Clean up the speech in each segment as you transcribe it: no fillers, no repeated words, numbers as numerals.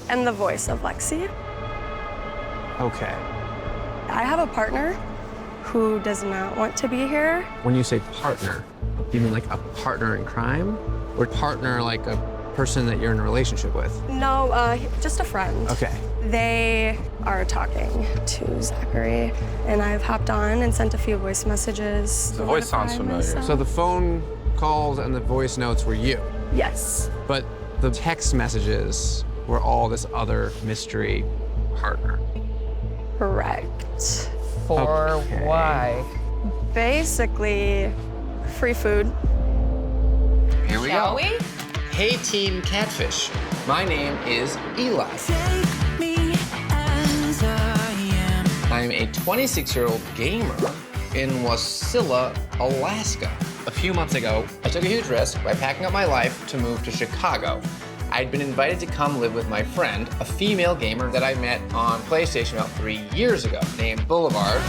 and the voice of Lexi. Okay. I have a partner who does not want to be here. When you say partner, do you mean like a partner in crime? Or partner like a person that you're in a relationship with? No, just a friend. Okay. They are talking to Zachary, and I've hopped on and sent a few voice messages. The voice sounds familiar. So the phone calls and the voice notes were you, Yes. but the text messages were all this other mystery partner. Correct. For Okay. why? Basically, free food. Here we Shall go. we? Hey, Team Catfish. My name is Eli. I'm a 26-year-old gamer in Wasilla, Alaska. A few months ago, I took a huge risk by packing up my life to move to Chicago. I'd been invited to come live with my friend, a female gamer that I met on PlayStation about 3 years ago, named Boulevard.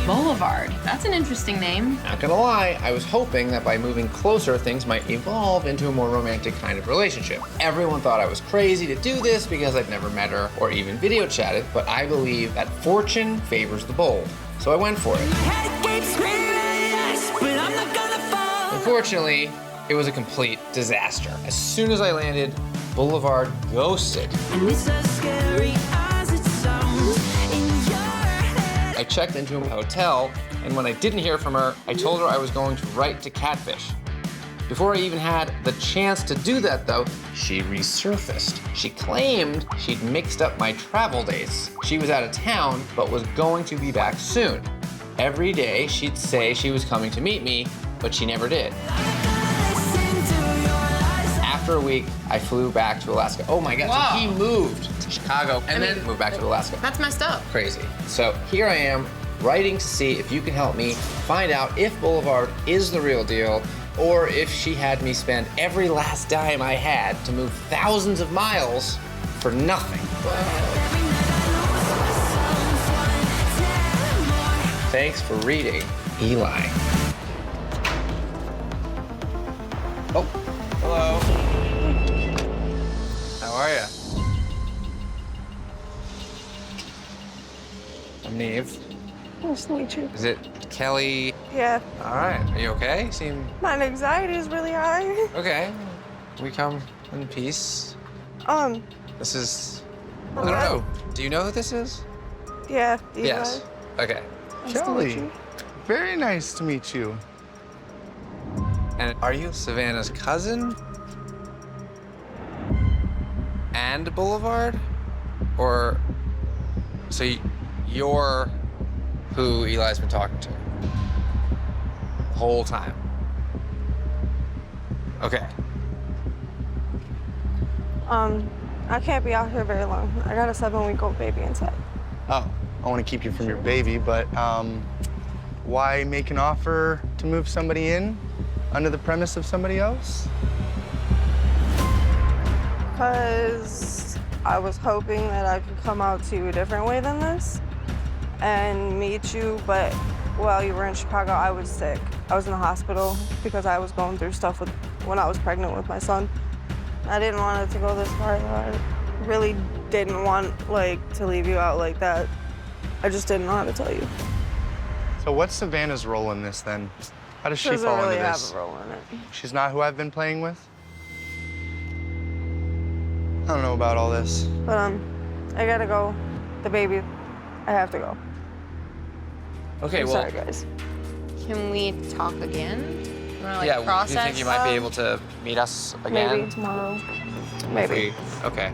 Boulevard. That's an interesting name. Not gonna lie, I was hoping that by moving closer, things might evolve into a more romantic kind of relationship. Everyone thought I was crazy to do this because I'd never met her or even video chatted, but I believe that fortune favors the bold. So I went for it. Unfortunately, it was a complete disaster. As soon as I landed, Boulevard ghosted. I checked into a hotel, and when I didn't hear from her, I told her I was going to write to Catfish. Before I even had the chance to do that, though, she resurfaced. She claimed she'd mixed up my travel dates. She was out of town, but was going to be back soon. Every day, she'd say she was coming to meet me, but she never did. After a week, I flew back to Alaska. Oh my God, Whoa. so he moved to Chicago and then moved back to Alaska. That's messed up. Crazy. So here I am, writing to see if you can help me find out if Boulevard is the real deal, or if she had me spend every last dime I had to move thousands of miles for nothing. Thanks for reading, Eli. Oh, hello. How are you? I'm Neve. Nice to meet you. Is it Kelly? Yeah, All right. Are you okay? You seem my anxiety is really high. okay. We come in peace. This is. I don't know. Do you know who this is? Yeah. Yes. Okay. Nice to meet Kelly, you. very nice to meet you. And are you Savannah's cousin? And Boulevard? Or so you're who Eli's been talking to the whole time? Okay. I can't be out here very long. I got a 7-week-old baby inside. Oh, I want to keep you from your baby, but why make an offer to move somebody in under the premise of somebody else? Because I was hoping that I could come out to you a different way than this and meet you, but while you were in Chicago, I was sick. I was in the hospital because I was going through stuff when I was pregnant with my son. I didn't want it to go this far. I really didn't want to leave you out like that. I just didn't know how to tell you. So what's Savannah's role in this then? How does she Doesn't fall really into have this? a role in it. She's not who I've been playing with? I don't know about all this. But I gotta go. The baby, I have to go. Okay. I'm Well. sorry, guys. Can we talk again? You wanna, Yeah. Do process? you think you might be able to meet us again? Maybe tomorrow. Maybe. Okay.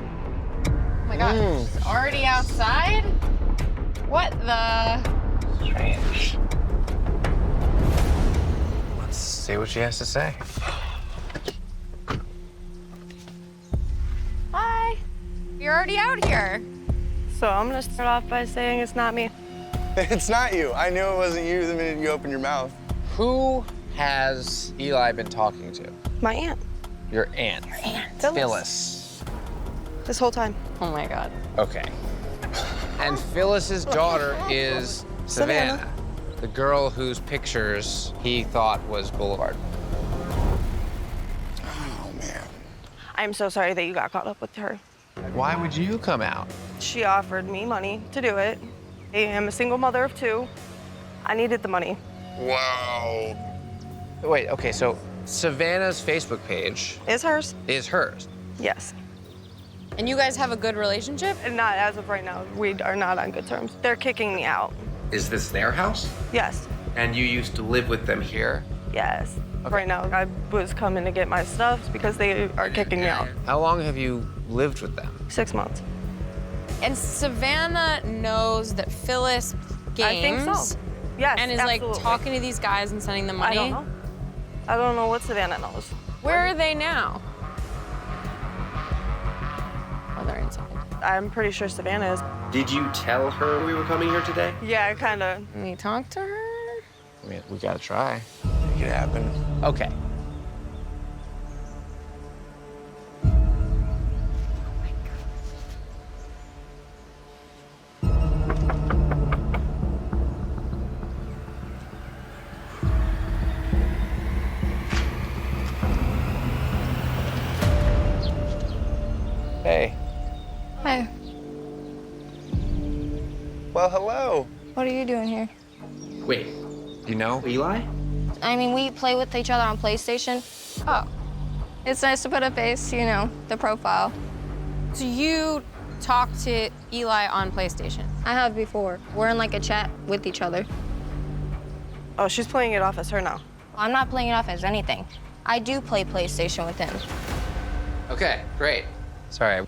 Oh my God, it's already outside? What the? Strange. Let's see what she has to say. Hi. You're already out here. So I'm gonna start off by saying it's not me. It's not you. I knew it wasn't you the minute you opened your mouth. Who has Eli been talking to? My aunt. Your aunt. Phyllis. This whole time. Oh my God. Okay. And Phyllis's daughter is Savannah, the girl whose pictures he thought was Boulevard. Oh, man. I'm so sorry that you got caught up with her. Why would you come out? She offered me money to do it. I am a single mother of 2. I needed the money. Wow. Wait, okay, so Savannah's Facebook page Is hers? is hers. Yes. And you guys have a good relationship? And not as of right now. We are not on good terms. They're kicking me out. Is this their house? Yes. And you used to live with them here? Yes. Okay. Right now, I was coming to get my stuff because they are kicking me out. How long have you lived with them? 6 months. And Savannah knows that Phyllis games. I think so. Yes, And is absolutely. like talking to these guys and sending them I money. don't know. I don't know what Savannah knows. Where are they now? Oh, they're inside. I'm pretty sure Savannah is. Did you tell her we were coming here today? Yeah, kind of. Can you talk to her? I mean, we gotta try. Make it happen. Okay. Hey. Hi, Well, hello. what are you doing here? Wait, You know? Eli? I mean, we play with each other on PlayStation. Oh. It's nice to put a face, you know, the profile. So you talk to Eli on PlayStation? I have before. We're in like a chat with each other. Oh, she's playing it off as her now. I'm not playing it off as anything. I do play PlayStation with him. Okay, great. Sorry,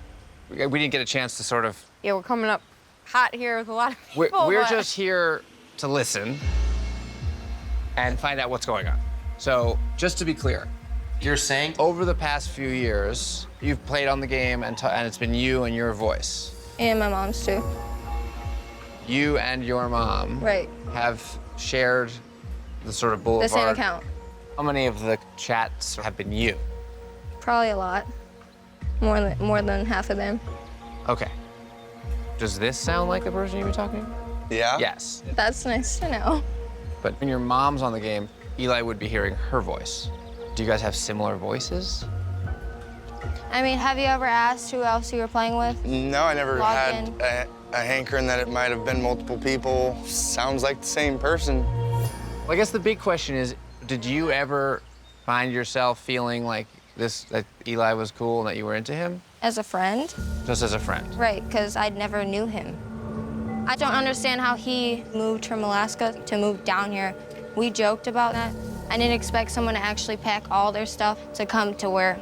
we didn't get a chance to sort of. Yeah, we're coming up hot here with a lot of people. We're but- just here to listen and find out what's going on. So, just to be clear, You're saying? over the past few years, you've played on the game and it's been you and your voice. And my mom's too. You and your mom Right. have shared the sort of boulevard. The same account. How many of the chats have been you? Probably a lot. More than half of them. Okay. Does this sound like the person you've been talking to? Yeah? Yes. That's nice to know. But when your mom's on the game, Eli would be hearing her voice. Do you guys have similar voices? I mean, have you ever asked who else you were playing with? No, I never Log had in. a hankering that it might have been multiple people. Sounds like the same person. Well, I guess the big question is, did you ever find yourself feeling like that Eli was cool and that you were into him? As a friend? Just as a friend? Right, because I never knew him. I don't understand how he moved from Alaska to move down here. We joked about that. I didn't expect someone to actually pack all their stuff to come to where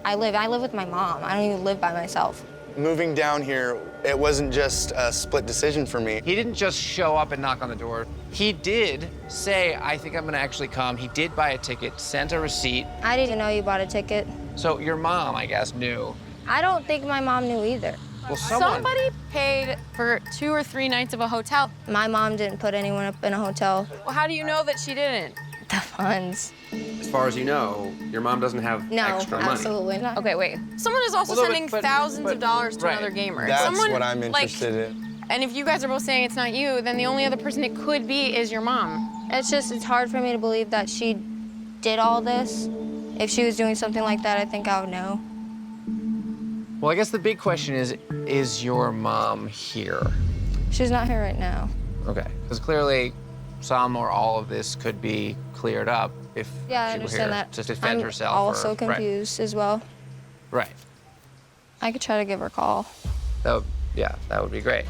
I live. I live with my mom. I don't even live by myself. Moving down here, it wasn't just a split decision for me. He didn't just show up and knock on the door. He did say, I think I'm gonna actually come. He did buy a ticket, sent a receipt. I didn't even know you bought a ticket. So your mom, I guess, knew. I don't think my mom knew either. Well, someone. Somebody paid for 2 or 3 nights of a hotel. My mom didn't put anyone up in a hotel. Well, how do you know that she didn't? The funds. As far as you know, your mom doesn't have No, extra money. absolutely not. Okay, wait. Someone is also Well, no, sending but- thousands but- of dollars to right. another gamer. That's Someone, what I'm like, interested in. And if you guys are both saying it's not you, then the only other person it could be is your mom. It's hard for me to believe that she did all this. If she was doing something like that, I think I would know. Well, I guess the big question is your mom here? She's not here right now. Okay, because clearly some or all of this could be cleared up if Yeah, I she were understand here that. to defend I'm herself. also or, confused as well. Right. I could try to give her a call. That would be great.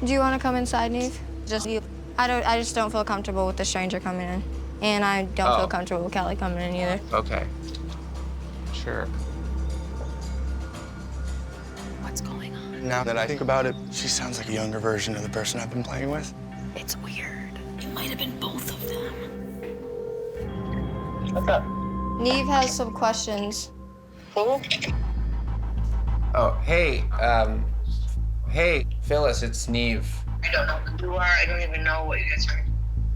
Do you want to come inside, Neve? Just you. I just don't feel comfortable with the stranger coming in. And I don't Oh. feel comfortable with Kelly coming in either. Okay. Sure. What's going on? Now that I think about it, she sounds like a younger version of the person I've been playing with. It's weird. It might have been both of them. Neve has some questions. Oh, hey, hey, Phyllis, it's Neve. I don't know who you are. I don't even know what you guys are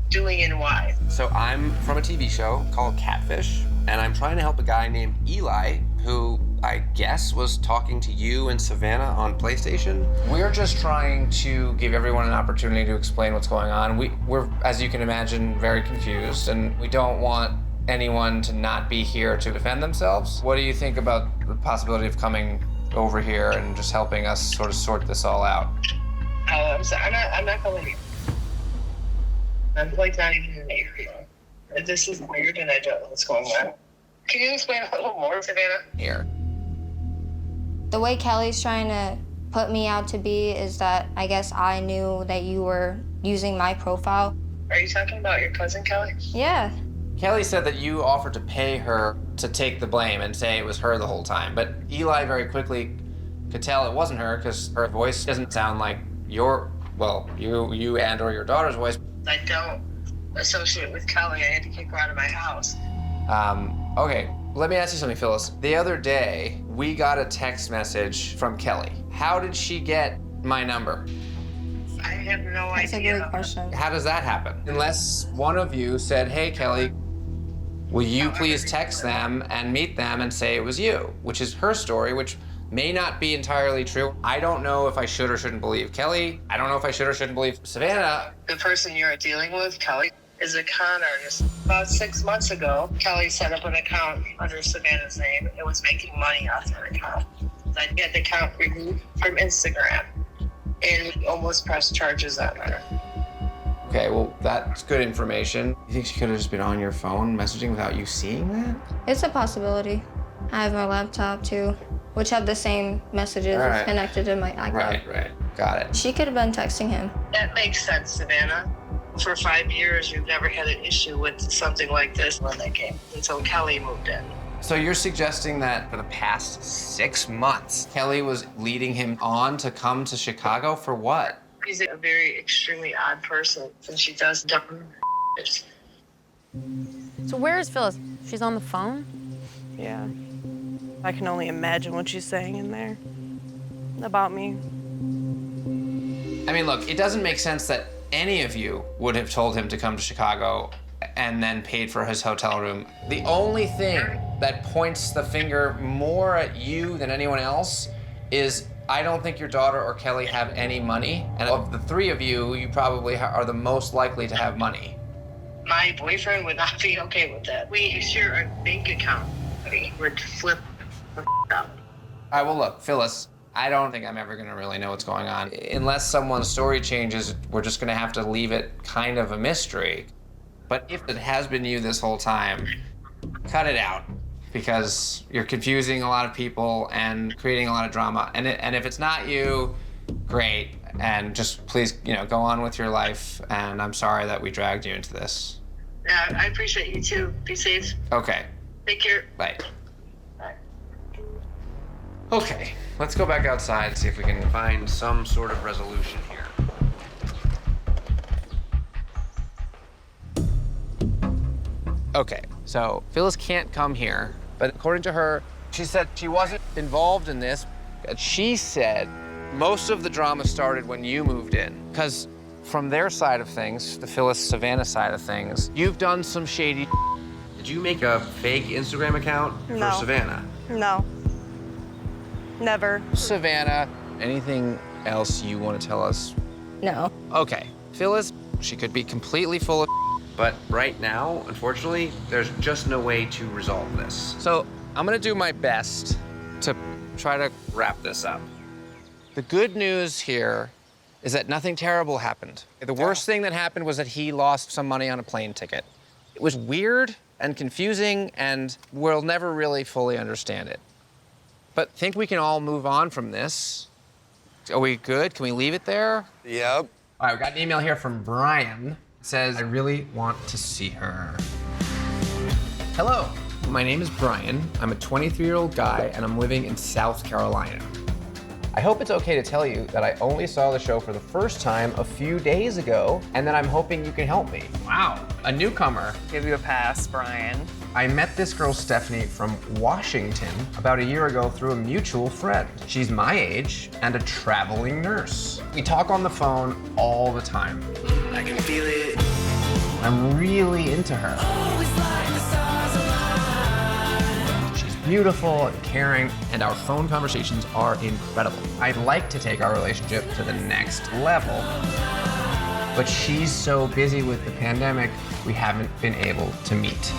doing and why. So I'm from a TV show called Catfish, and I'm trying to help a guy named Eli, who I guess was talking to you and Savannah on PlayStation. We're just trying to give everyone an opportunity to explain what's going on. We're, as you can imagine, very confused, and we don't want anyone to not be here to defend themselves. What do you think about the possibility of coming over here and just helping us sort of sort this all out? I'm sorry, I'm not going. I'm like not even in the area. This is weird and I don't know what's going on. Can you explain a little more, Savannah? Here. The way Kelly's trying to put me out to be is that I guess I knew that you were using my profile. Are you talking about your cousin Kelly? Yeah. Kelly said that you offered to pay her to take the blame and say it was her the whole time, but Eli very quickly could tell it wasn't her because her voice doesn't sound like you and or your daughter's voice. I don't associate with Kelly. I had to kick her out of my house. Okay, let me ask you something, Phyllis. The other day, we got a text message from Kelly. How did she get my number? I have no That's idea. a good question. How does that happen? Unless one of you said, hey, Kelly, will you please text them and meet them and say it was you? Which is her story, which may not be entirely true. I don't know if I should or shouldn't believe Kelly. I don't know if I should or shouldn't believe Savannah. The person you're dealing with, Kelly, is a con artist. About 6 months ago, Kelly set up an account under Savannah's name and was making money off that account. I had the account removed from Instagram and almost pressed charges on her. Okay, well, that's good information. You think she could have just been on your phone messaging without you seeing that? It's a possibility. I have my laptop too, which have the same messages Right. connected to my iCloud. Right. Got it. She could have been texting him. That makes sense, Savannah. For 5 years, you've never had an issue with something like this when they came until Kelly moved in. So you're suggesting that for the past 6 months, Kelly was leading him on to come to Chicago for what? She's a very extremely odd person, and she does dumb shit. So where is Phyllis? She's on the phone? Yeah. I can only imagine what she's saying in there about me. I mean, look, it doesn't make sense that any of you would have told him to come to Chicago and then paid for his hotel room. The only thing that points the finger more at you than anyone else is I don't think your daughter or Kelly have any money. And of the three of you, you probably are the most likely to have money. My boyfriend would not be okay with that. We share a bank account. We would flip the out. All right, well, look, Phyllis, I don't think I'm ever gonna really know what's going on. Unless someone's story changes, we're just gonna have to leave it kind of a mystery. But if it has been you this whole time, cut it out because you're confusing a lot of people and creating a lot of drama. And if it's not you, great. And just please, go on with your life. And I'm sorry that we dragged you into this. Yeah, I appreciate you too. Be safe. Okay, Take care. bye. Bye. Okay, let's go back outside and see if we can find some sort of resolution here. Okay, so Phyllis can't come here, but according to her, she said she wasn't involved in this. She said most of the drama started when you moved in, because from their side of things, the Phyllis-Savannah side of things, you've done some shady. Did you make a fake Instagram account No. for Savannah? No. Never. Savannah, anything else you want to tell us? No. Okay, Phyllis, she could be completely full of. But right now, unfortunately, there's just no way to resolve this. So I'm gonna do my best to try to wrap this up. The good news here is that nothing terrible happened. The worst thing that happened was that he lost some money on a plane ticket. It was weird and confusing, and we'll never really fully understand it. But I think we can all move on from this. Are we good? Can we leave it there? Yep. All right, we got an email here from Brian. It says, I really want to see her. Hello, my name is Brian. I'm a 23-year-old guy, and I'm living in South Carolina. I hope it's okay to tell you that I only saw the show for the first time a few days ago, and that I'm hoping you can help me. Wow, a newcomer. Give you a pass, Brian. I met this girl, Stephanie, from Washington about a year ago through a mutual friend. She's my age and a traveling nurse. We talk on the phone all the time. I can feel it. I'm really into her. She's beautiful and caring, and our phone conversations are incredible. I'd like to take our relationship to the next level, but she's so busy with the pandemic, we haven't been able to meet.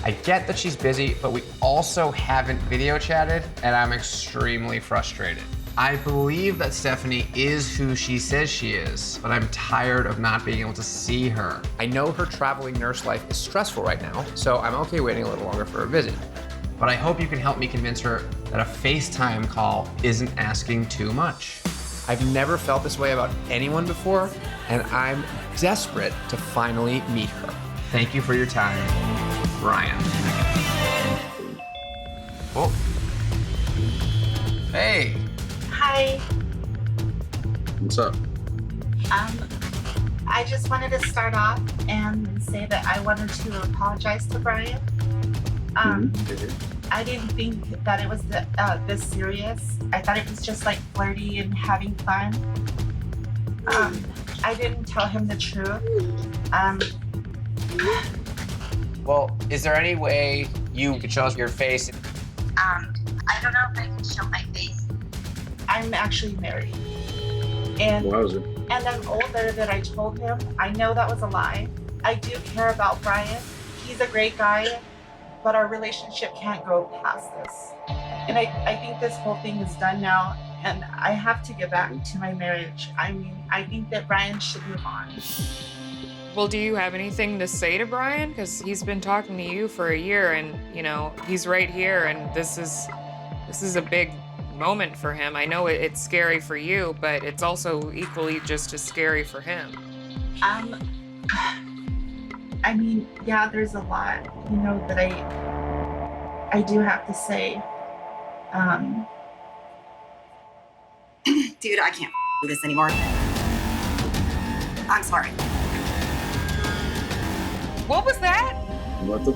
I get that she's busy, but we also haven't video chatted, and I'm extremely frustrated. I believe that Stephanie is who she says she is, but I'm tired of not being able to see her. I know her traveling nurse life is stressful right now, so I'm okay waiting a little longer for a visit. But I hope you can help me convince her that a FaceTime call isn't asking too much. I've never felt this way about anyone before, and I'm desperate to finally meet her. Thank you for your time, Brian. Oh. Hey. Hi. What's up? I just wanted to start off and say that I wanted to apologize to Brian. I didn't think that it was this serious. I thought it was just like flirty and having fun. I didn't tell him the truth. Well, is there any way you could show us your face? I don't know if I can show my face. I'm actually married. And I'm older than I told him. I know that was a lie. I do care about Brian. He's a great guy, but our relationship can't go past this. And I think this whole thing is done now, and I have to get back to my marriage. I mean, I think that Brian should move on. Well, do you have anything to say to Brian? Because he's been talking to you for a year, and you know he's right here, and this is a big moment for him. I know it's scary for you, but it's also equally just as scary for him. I mean, yeah, there's a lot, you know, that I do have to say. Dude, I can't do this anymore. I'm sorry. What was that? What the?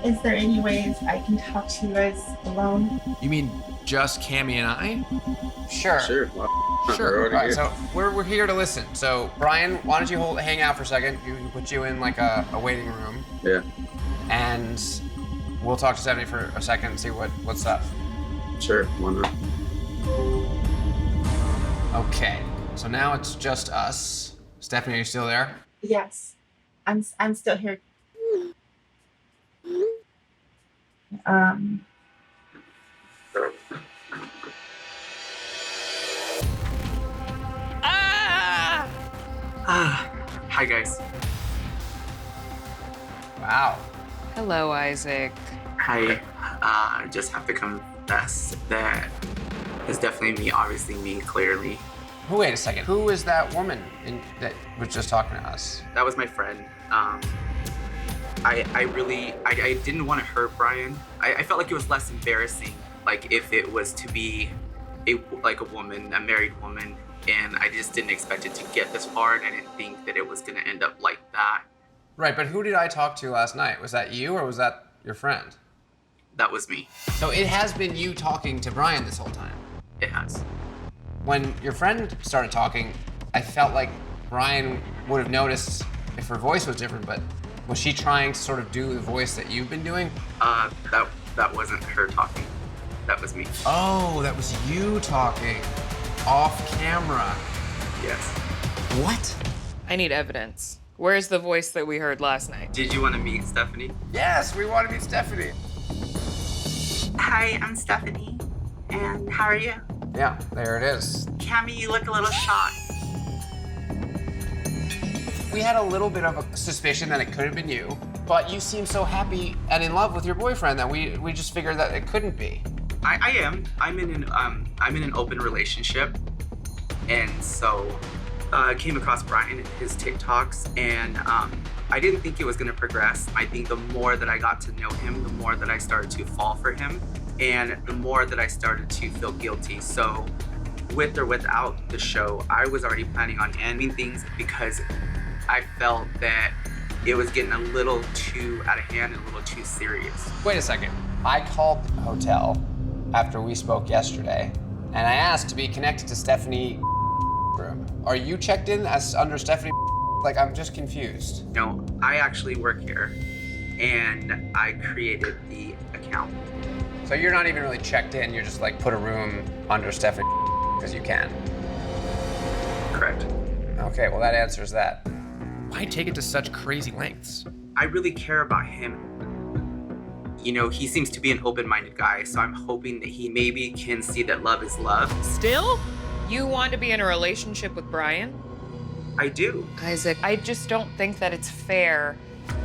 Is there any ways I can talk to you guys alone? You mean just Cammy and I? Sure. Sure. Sure. All right, so we're here to listen. So Brian, why don't you hang out for a second? We can put you in like a waiting room. Yeah. And we'll talk to Stephanie for a second and see what's up. Sure. Why not? Okay. So now it's just us. Stephanie, are you still there? Yes, I'm still here. Hi guys. Wow. Hello, Isaac. Hi. I just have to confess that it's definitely me, obviously me, clearly. Wait a second. Who is that woman that was just talking to us? That was my friend. I didn't want to hurt Brian. I felt like it was less embarrassing, like if it was to be a woman, a married woman, and I just didn't expect it to get this far, and I didn't think that it was gonna end up like that. Right, but who did I talk to last night? Was that you or was that your friend? That was me. So it has been you talking to Brian this whole time? It has. When your friend started talking, I felt like Brian would have noticed if her voice was different, but was she trying to sort of do the voice that you've been doing? That wasn't her talking. That was me. Oh, that was you talking. Off camera. Yes. What? I need evidence. Where's the voice that we heard last night? Did you want to meet Stephanie? Yes, we want to meet Stephanie. Hi, I'm Stephanie. And how are you? Yeah, there it is. Cammy, you look a little shocked. We had a little bit of a suspicion that it could have been you, but you seem so happy and in love with your boyfriend that we just figured that it couldn't be. I am. I'm in an open relationship, and so I came across Brian and his TikToks, and I didn't think it was gonna progress. I think the more that I got to know him, the more that I started to fall for him, and the more that I started to feel guilty. So, with or without the show, I was already planning on ending things because I felt that it was getting a little too out of hand and a little too serious. Wait a second. I called the hotel after we spoke yesterday, and I asked to be connected to Stephanie room. Are you checked in as under Stephanie? Like, I'm just confused. No, I actually work here, and I created the account. So you're not even really checked in, you're just like put a room under Stephanie because you can. Correct. Okay, well that answers that. Why take it to such crazy lengths? I really care about him. You know, he seems to be an open-minded guy, so I'm hoping that he maybe can see that love is love. Still? You want to be in a relationship with Brian? I do. Isaac, I just don't think that it's fair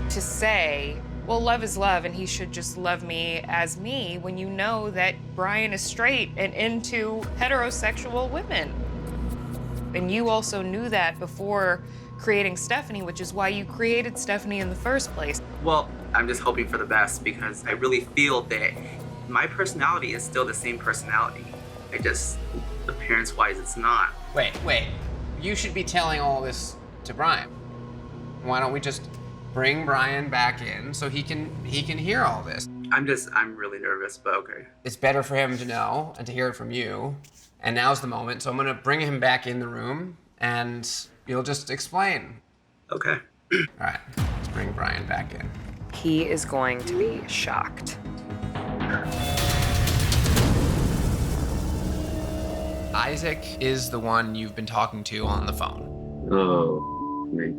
to say, well, love is love and he should just love me as me when you know that Brian is straight and into heterosexual women. And you also knew that before creating Stephanie, which is why you created Stephanie in the first place. Well, I'm just hoping for the best because I really feel that my personality is still the same personality. Appearance-wise, it's not. Wait. You should be telling all this to Brian. Why don't we just bring Brian back in so he can hear all this? I'm really nervous, but okay. It's better for him to know and to hear it from you. And now's the moment, so I'm gonna bring him back in the room and you'll just explain. Okay. All right, let's bring Brian back in. He is going to be shocked. Isaac is the one you've been talking to on the phone. Oh, me.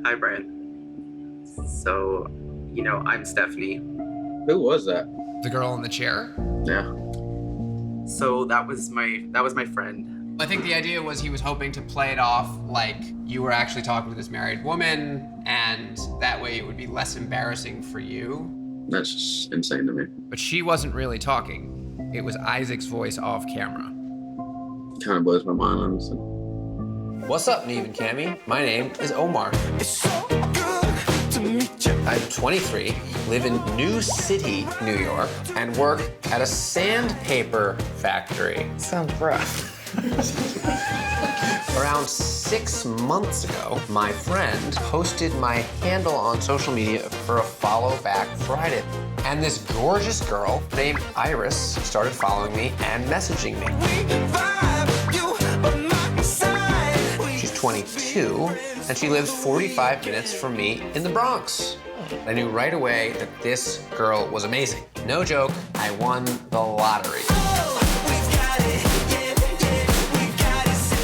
Hi, Brian. So, you know, I'm Stephanie. Who was that? The girl in the chair? Yeah. So that was my friend. I think the idea was he was hoping to play it off like you were actually talking to this married woman, and that way it would be less embarrassing for you. That's just insane to me. But she wasn't really talking. It was Isaac's voice off camera. Kind of blows my mind, honestly. What's up, Neve and Cammy? My name is Omar. It's so good to meet you. I'm 23, live in New City, New York, and work at a sandpaper factory. Sounds rough. Around 6 months ago, my friend posted my handle on social media for a follow back Friday. And this gorgeous girl named Iris started following me and messaging me. She's 22, and she lives 45 minutes from me in the Bronx. I knew right away that this girl was amazing. No joke, I won the lottery.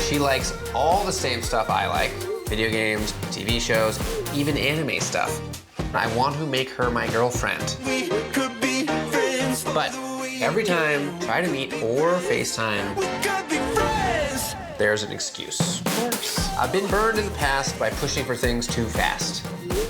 She likes all the same stuff I like, video games, TV shows, even anime stuff. I want to make her my girlfriend. We could be friends. But every time I try to meet or FaceTime, We could be friends. there's an excuse. I've been burned in the past by pushing for things too fast.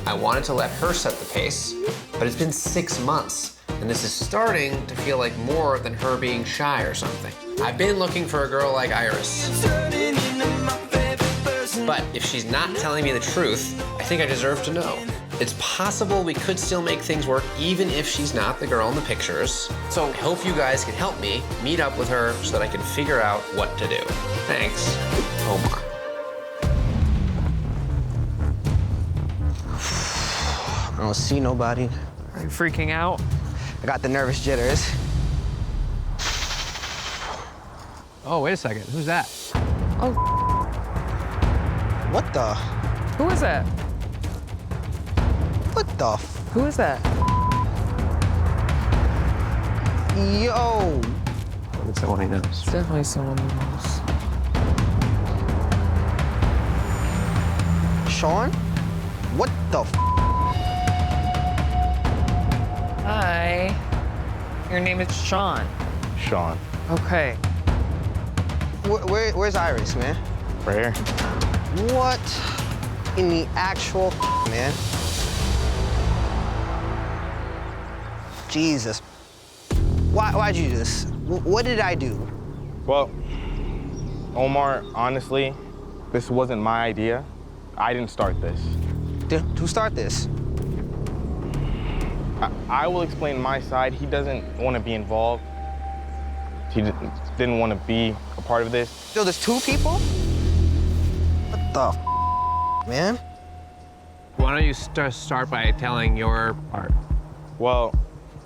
I wanted to let her set the pace, but it's been 6 months, and this is starting to feel like more than her being shy or something. I've been looking for a girl like Iris. Turning into my favorite person. But if she's not telling me the truth, I think I deserve to know. It's possible we could still make things work even if she's not the girl in the pictures. So I hope you guys can help me meet up with her so that I can figure out what to do. Thanks, Omar. I don't see nobody. Are you freaking out? I got the nervous jitters. Oh, wait a second. Who's that? Oh, What the? who is that? What the? Who is that? Yo. It's someone he knows. It's definitely someone who knows. Sean? What the? Hi. Your name is Sean. Sean, Okay. Where's Iris, man? right here. What in the actual man? Jesus. Why'd you do this? What did I do? Well, Omar, honestly, this wasn't my idea. I didn't start this. Who started this? I will explain my side. He doesn't want to be involved. He didn't want to be a part of this. So there's two people? What the man? Why don't you start by telling your part? Well,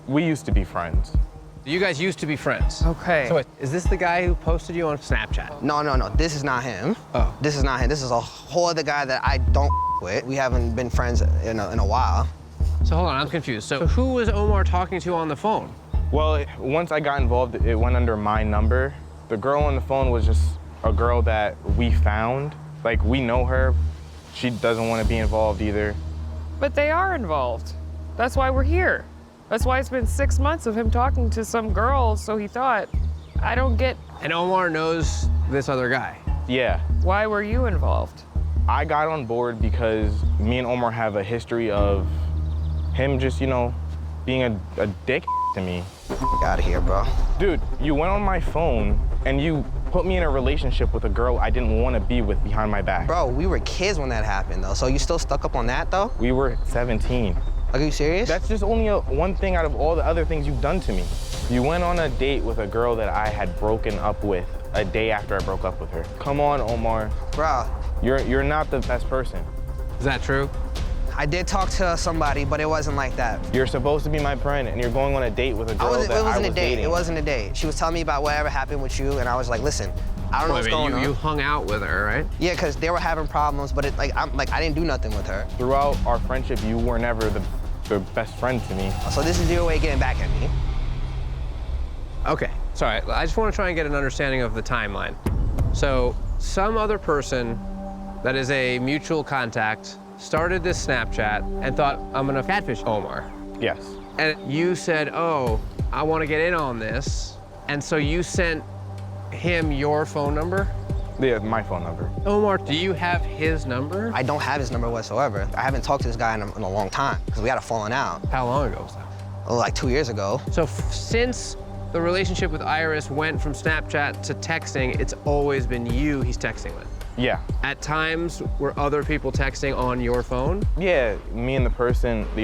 we used to be friends. You guys used to be friends. Okay. So is this the guy who posted you on Snapchat? No. This is not him. Oh. This is not him. This is a whole other guy that I don't with. We haven't been friends in a while. So hold on, I'm confused. So who was Omar talking to on the phone? Well, once I got involved, it went under my number. The girl on the phone was just a girl that we found. Like, we know her. She doesn't want to be involved either. But they are involved. That's why we're here. That's why it's been 6 months of him talking to some girl, so he thought, I don't get. And Omar knows this other guy. Yeah. Why were you involved? I got on board because me and Omar have a history of him just, being a dick to me. Get out of here, bro. Dude, you went on my phone and you put me in a relationship with a girl I didn't want to be with behind my back. Bro, we were kids when that happened, though. So you still stuck up on that, though? We were 17. Are you serious? That's just only one thing out of all the other things you've done to me. You went on a date with a girl that I had broken up with a day after I broke up with her. Come on, Omar. Bro. You're not the best person. Is that true? I did talk to somebody, but it wasn't like that. You're supposed to be my friend, and you're going on a date with a girl that I was dating. It wasn't a date. She was telling me about whatever happened with you, and I was like, listen, I don't know what's going on. You hung out with her, right? Yeah, because they were having problems, but I didn't do nothing with her. Throughout our friendship, you were never the best friend to me. So this is your way of getting back at me. Okay, sorry. I just want to try and get an understanding of the timeline. So some other person that is a mutual contact started this Snapchat and thought, I'm gonna catfish Omar. Yes. And you said, oh, I want to get in on this. And so you sent him your phone number? Yeah, my phone number. Omar, do you have his number? I don't have his number whatsoever. I haven't talked to this guy in a long time because we had a falling out. How long ago was that? Oh, like 2 years ago. So since the relationship with Iris went from Snapchat to texting, it's always been you he's texting with? Yeah. At times, were other people texting on your phone? Yeah, me and the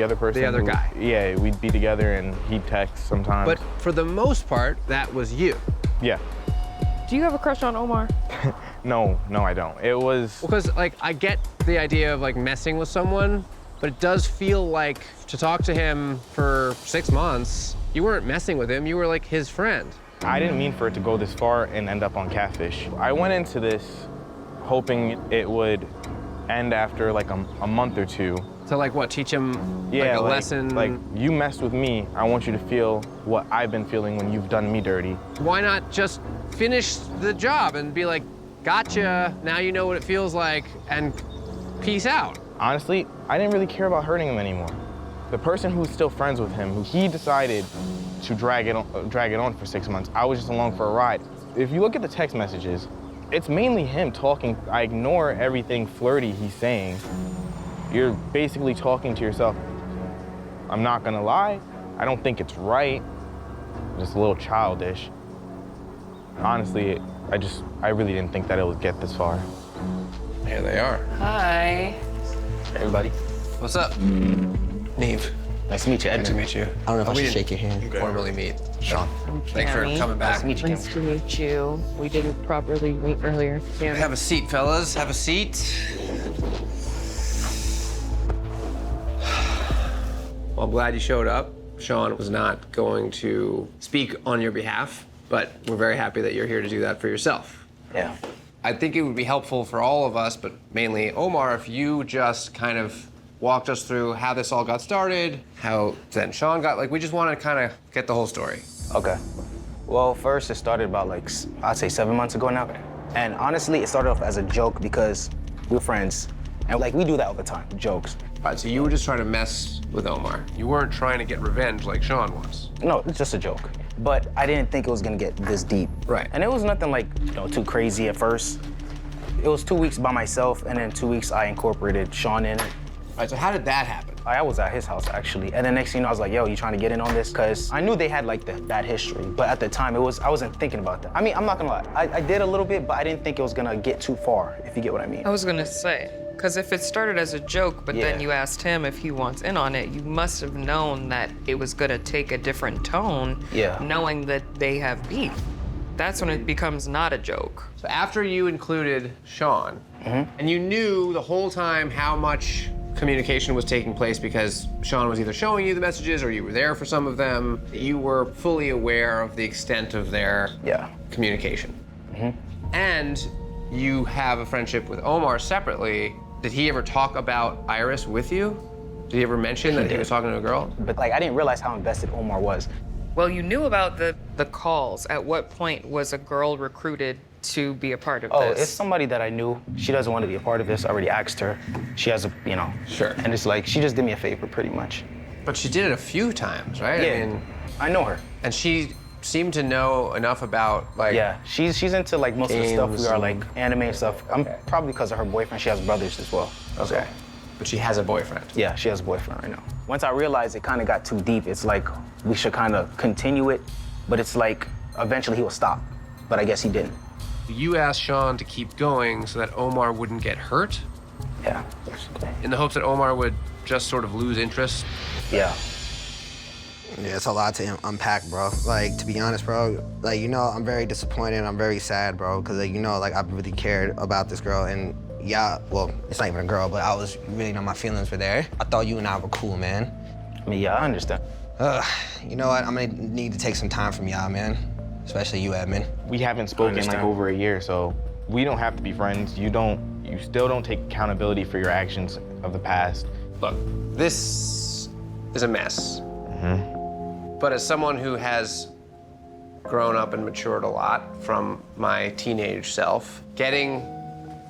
other person. The other guy. Yeah, we'd be together and he'd text sometimes. But for the most part, that was you. Yeah. Do you have a crush on Omar? No, I don't. It was... Because, I get the idea of, messing with someone, but it does feel like to talk to him for 6 months, you weren't messing with him, you were, his friend. I didn't mean for it to go this far and end up on Catfish. I went into this hoping it would end after a month or two. So what, teach him a lesson? You messed with me, I want you to feel what I've been feeling when you've done me dirty. Why not just finish the job and be like, gotcha, now you know what it feels like, and peace out? Honestly, I didn't really care about hurting him anymore. The person who's still friends with him, he decided to drag it on for 6 months. I was just along for a ride. If you look at the text messages, it's mainly him talking. I ignore everything flirty he's saying. You're basically talking to yourself. I'm not gonna lie, I don't think it's right. Just a little childish. Honestly, I really didn't think that it would get this far. Here they are. Hi. Hey, everybody. What's up? Neve. Nice to meet you, Edmund. Nice to meet you. I don't know if I should shake your hand. Formally meet. Sean. Thanks for coming back. Nice to Nice to meet you. We didn't properly meet earlier. Yeah. Have a seat, fellas. Have a seat. Well, I'm glad you showed up. Sean was not going to speak on your behalf, but we're very happy that you're here to do that for yourself. Yeah. I think it would be helpful for all of us, but mainly Omar, if you just kind of walked us through how this all got started, how then Sean got, we just want to kind of get the whole story. Okay. Well, first it started about I'd say 7 months ago now. And honestly, it started off as a joke because we're friends. And we do that all the time, jokes. All right, so you were just trying to mess with Omar. You weren't trying to get revenge like Sean was. No, it's just a joke. But I didn't think it was gonna get this deep. Right. And it was nothing too crazy at first. It was 2 weeks by myself, and then 2 weeks I incorporated Sean in it. All right, so how did that happen? I was at his house, actually. And the next thing you know, I was like, yo, you trying to get in on this? Because I knew they had the bad history. But at the time, I wasn't thinking about that. I mean, I'm not gonna lie. I did a little bit, but I didn't think it was gonna get too far, if you get what I mean. I was gonna say, because if it started as a joke, but then you asked him if he wants in on it, you must have known that it was gonna take a different tone, knowing that they have beef. That's when it becomes not a joke. So after you included Sean, and you knew the whole time how much communication was taking place because Sean was either showing you the messages or you were there for some of them, you were fully aware of the extent of their communication. And you have a friendship with Omar separately. Did he ever talk about Iris with you? Did he ever mention that he was talking to a girl? But I didn't realize how invested Omar was. Well, you knew about the calls. At what point was a girl recruited to be a part of Oh, this? it's somebody that I knew. She doesn't want to be a part of this. I already asked her. She has a, you know. Sure. And it's like, she just did me a favor, pretty much. But she did it a few times, right? Yeah, I mean, I know her. and she seemed to know enough about, like... Yeah, she's into, like, most of the stuff. We games are, and- like, anime and stuff. Probably because of her boyfriend. She has brothers as well. Okay. But she has a boyfriend. Yeah, she has a boyfriend right now. Once I realized it kind of got too deep, it's like, we should kind of continue it, but it's like, eventually he will stop. But I guess he didn't. You asked Sean to keep going so that Omar wouldn't get hurt? Yeah, basically. In the hopes that Omar would just sort of lose interest? Yeah. Yeah, it's a lot to unpack, bro. Like, to be honest, bro, like, you know, I'm very disappointed. I'm very sad, bro, because, like, you know, like, I really cared about this girl. And, yeah, well, it's not even a girl, but I was really, you know, my feelings were there. I thought you and I were cool, man. I mean, yeah, I understand. You know what? I'm gonna need to take some time from y'all, man. Especially you, Edmund. We haven't spoken in like over a year, so we don't have to be friends. You still don't take accountability for your actions of the past. Look, this is a mess. But as someone who has grown up and matured a lot from my teenage self, getting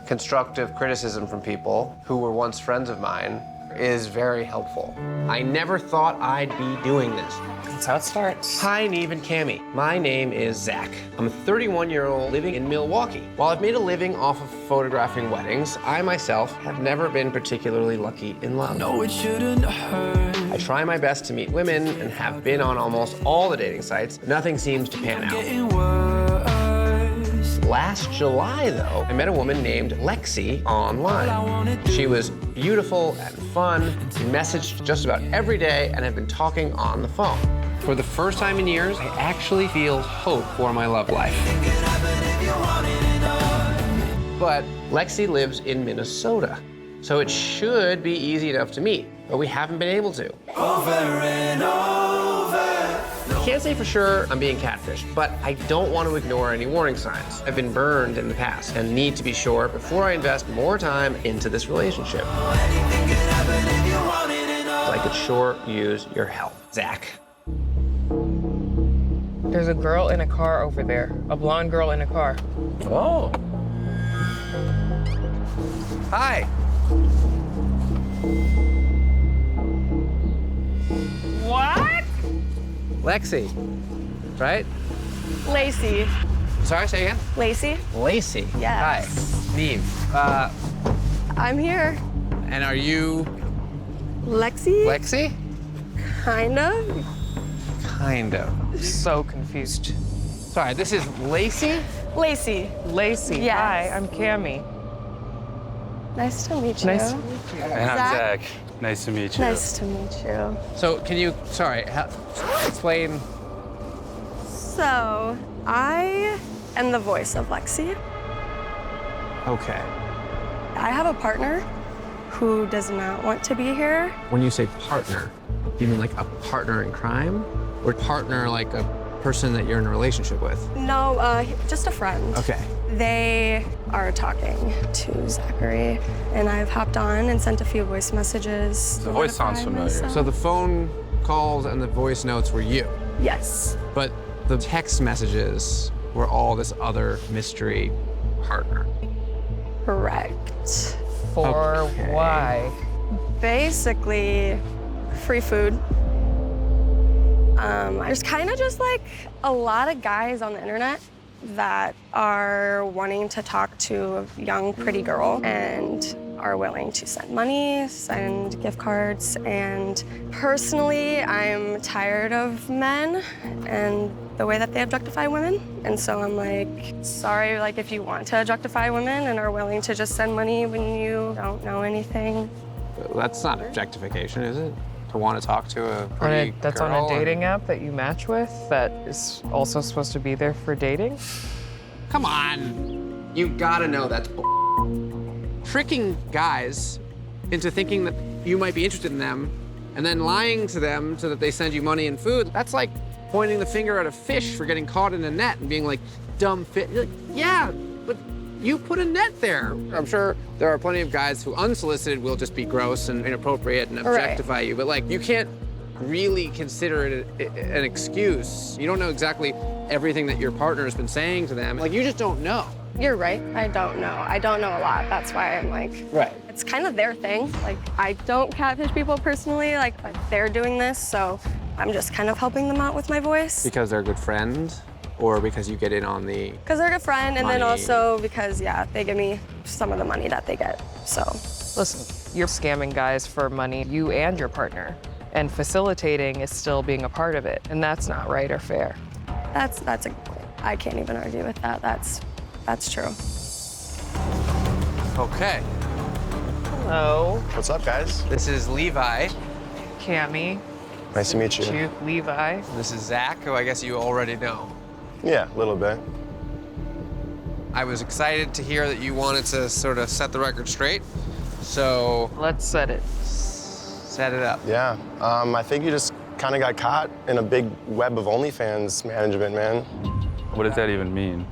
constructive criticism from people who were once friends of mine is very helpful. I never thought I'd be doing this. That's how it starts. Hi, Neve and Cammie. My name is Zach. I'm a 31-year-old living in Milwaukee. While I've made a living off of photographing weddings, I myself have never been particularly lucky in love. No, it shouldn't hurt. I try my best to meet women and have been on almost all the dating sites. Nothing seems to pan out. Getting worse. Last July, though, I met a woman named Lexi online. She was beautiful and fun, messaged just about every day, and have been talking on the phone. For the first time in years, I actually feel hope for my love life. But Lexi lives in Minnesota, so it should be easy enough to meet, but we haven't been able to. Over and over. I can't say for sure I'm being catfished, but I don't want to ignore any warning signs. I've been burned in the past and need to be sure before I invest more time into this relationship. I could sure use your help. Zach. There's a girl in a car over there, a blonde girl in a car. Oh. Hi. What? Lexi, right? Lacey. Sorry, say again? Lacey? Lacey. Yes. Hi. Neve. I'm here. And are you Lexi? Lexi? Kind of. Kind of. So confused. Sorry, this is Lacey? Lacey. Lacey. Yes. Hi, I'm Cammie. Nice to meet you. Nice to meet you. And I'm Zach. Nice to meet you. Nice to meet you. So can you, explain? So, I am the voice of Lexi. Okay. I have a partner who does not want to be here. When you say partner, you mean like a partner in crime? Or partner like a person that you're in a relationship with? No, just a friend. Okay. They are talking to Zachary, and I've hopped on and sent a few voice messages. The voice sounds familiar. myself. So the phone calls and the voice notes were you, Yes. but the text messages were all this other mystery partner. Correct. For Okay. why? Basically, free food. There's kind of just like a lot of guys on the internet that are wanting to talk to a young, pretty girl and are willing to send money, send gift cards. And personally, I'm tired of men and the way that they objectify women. And so I'm like, sorry, like if you want to objectify women and are willing to just send money when you don't know anything. That's not objectification, is it? To want to talk to a pretty That's girl on a dating app that you match with that is also supposed to be there for dating? Come on. You gotta know that's tricking guys into thinking that you might be interested in them and then lying to them so that they send you money and food. That's like pointing the finger at a fish for getting caught in a net and being like, dumb fish. You're like, yeah, but you put a net there. I'm sure there are plenty of guys who unsolicited will just be gross and inappropriate and objectify you, but like you can't really consider it an excuse. You don't know exactly everything that your partner has been saying to them. Like you just don't know. You're right. I don't know. I don't know a lot. That's why I'm like, right. It's kind of their thing. Like, I don't catfish people personally, like, but they're doing this, so I'm just kind of helping them out with my voice. Because they're a good friend, or because you get in on the Because they're a good friend, and then money? also because, yeah, they give me some of the money that they get, so. Listen, you're scamming guys for money, you and your partner, and facilitating is still being a part of it, and that's not right or fair. That's a good point. I can't even argue with that. That's true. Okay. Hello. What's up, guys? This is Levi. Cammy. Nice to meet you. Levi. This is Zach, who I guess you already know. Yeah, a little bit. I was excited to hear that you wanted to sort of set the record straight, so let's set it up. Yeah, I think you just kind of got caught in a big web of OnlyFans management, man. What does that even mean?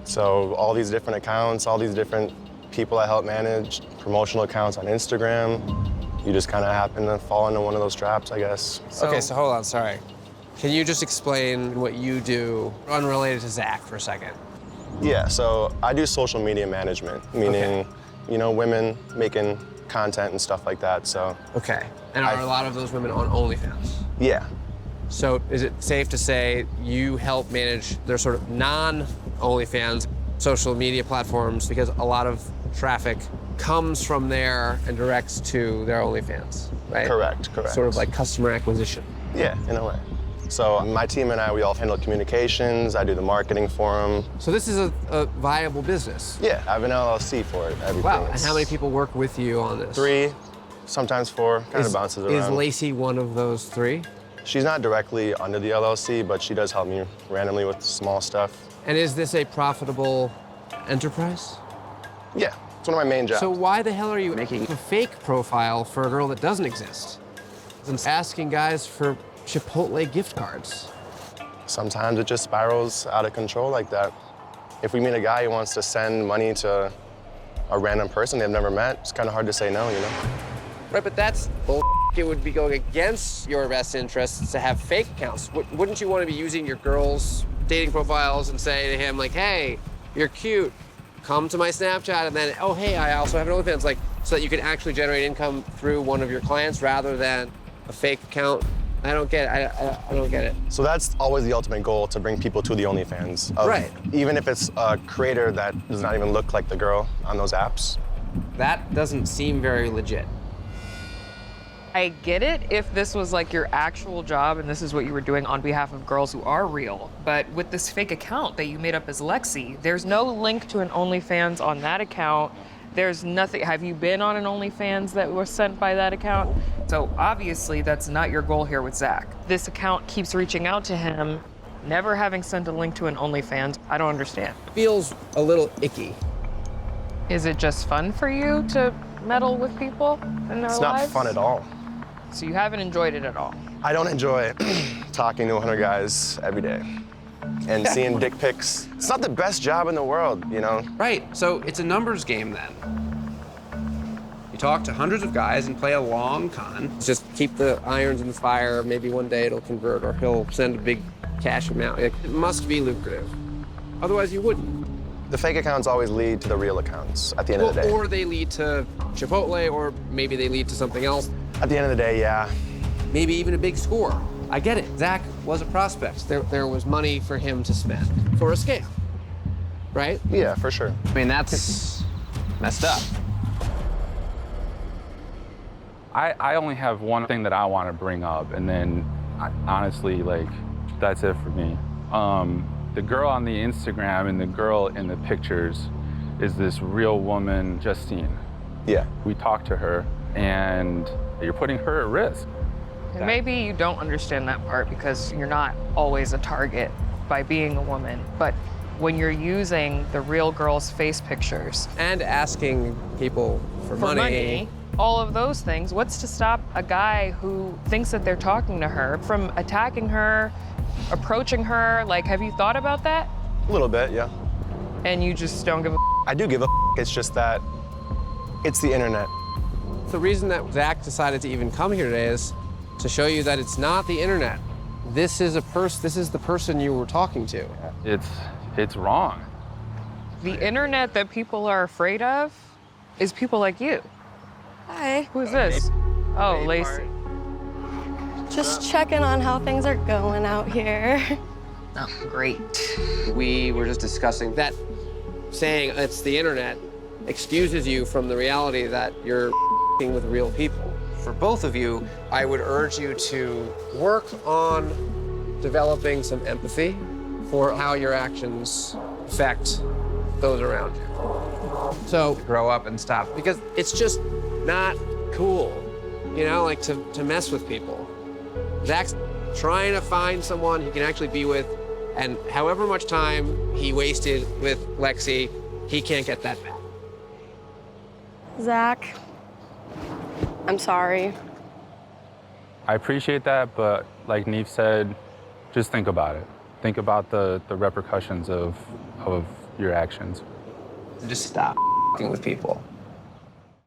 So all these different accounts, all these different people I help manage, promotional accounts on Instagram. You just kind of happen to fall into one of those traps, I guess. Okay, so hold on, sorry. Can you just explain what you do unrelated to Zach for a second? Yeah, so I do social media management, meaning, you know, women making content and stuff like that, so. Okay, and are a lot of those women on OnlyFans? Yeah. So is it safe to say you help manage their sort of non-OnlyFans social media platforms because a lot of traffic comes from there and directs to their OnlyFans, right? Correct. Sort of like customer acquisition. Yeah, in a way. So my team and I, we all handle communications. I do the marketing for them. So this is a viable business? Yeah, I have an LLC for it, everything. Wow, and how many people work with you on this? 3, sometimes 4, kind of bounces around. Is Lacey one of those 3? She's not directly under the LLC, but she does help me randomly with small stuff. And is this a profitable enterprise? Yeah, it's one of my main jobs. So why the hell are you making a fake profile for a girl that doesn't exist? And asking guys for Chipotle gift cards? Sometimes it just spirals out of control like that. If we meet a guy who wants to send money to a random person they've never met, it's kind of hard to say no, you know? Right, but that's bull. It would be going against your best interests to have fake accounts. Wouldn't you want to be using your girl's dating profiles and say to him, like, hey, you're cute, come to my Snapchat, and then, oh, hey, I also have an OnlyFans, like, so that you can actually generate income through one of your clients rather than a fake account? I don't get it. I don't get it. So that's always the ultimate goal, to bring people to the OnlyFans. Right. Even if it's a creator that does not even look like the girl on those apps. That doesn't seem very legit. I get it if this was like your actual job and this is what you were doing on behalf of girls who are real. But with this fake account that you made up as Lexi, there's no link to an OnlyFans on that account. There's nothing. Have you been on an OnlyFans that was sent by that account? So obviously that's not your goal here with Zach. This account keeps reaching out to him, never having sent a link to an OnlyFans. I don't understand. Feels a little icky. Is it just fun for you to meddle with people in their lives? It's not fun at all. So you haven't enjoyed it at all? I don't enjoy talking to 100 guys every day and seeing dick pics. It's not the best job in the world, you know? Right, so it's a numbers game then. You talk to hundreds of guys and play a long con. Just keep the irons in the fire. Maybe one day it'll convert or he'll send a big cash amount. It must be lucrative. Otherwise you wouldn't. The fake accounts always lead to the real accounts at the end of the day. Or they lead to Chipotle, or maybe they lead to something else. At the end of the day, yeah. Maybe even a big score. I get it. Zach was a prospect. There was money for him to spend for a scam, right? Yeah, for sure. I mean, that's messed up. I only have one thing that I want to bring up, and then honestly, like, that's it for me. The girl on the Instagram and the girl in the pictures is this real woman, Justine. Yeah. We talked to her, and you're putting her at risk. And maybe you don't understand that part because you're not always a target by being a woman. But when you're using the real girl's face pictures and asking people for money, all of those things, what's to stop a guy who thinks that they're talking to her from attacking her, approaching her? Like, have you thought about that? A little bit, yeah. And you just don't give a I do give a it's just that it's the internet. The reason that Zach decided to even come here today is to show you that it's not the internet. This is the person you were talking to. It's wrong. The internet that people are afraid of is people like you. Hi. Who is this? Oh, Lacey. Just checking on how things are going out here. Oh, great. We were just discussing that saying it's the internet excuses you from the reality that you're with real people. For both of you, I would urge you to work on developing some empathy for how your actions affect those around you. So grow up and stop, because it's just not cool, you know, like to mess with people. Zach's trying to find someone he can actually be with, and however much time he wasted with Lexi, he can't get that back. Zach, I'm sorry. I appreciate that, but like Neve said, just think about it. Think about the repercussions of your actions. Just stop with people.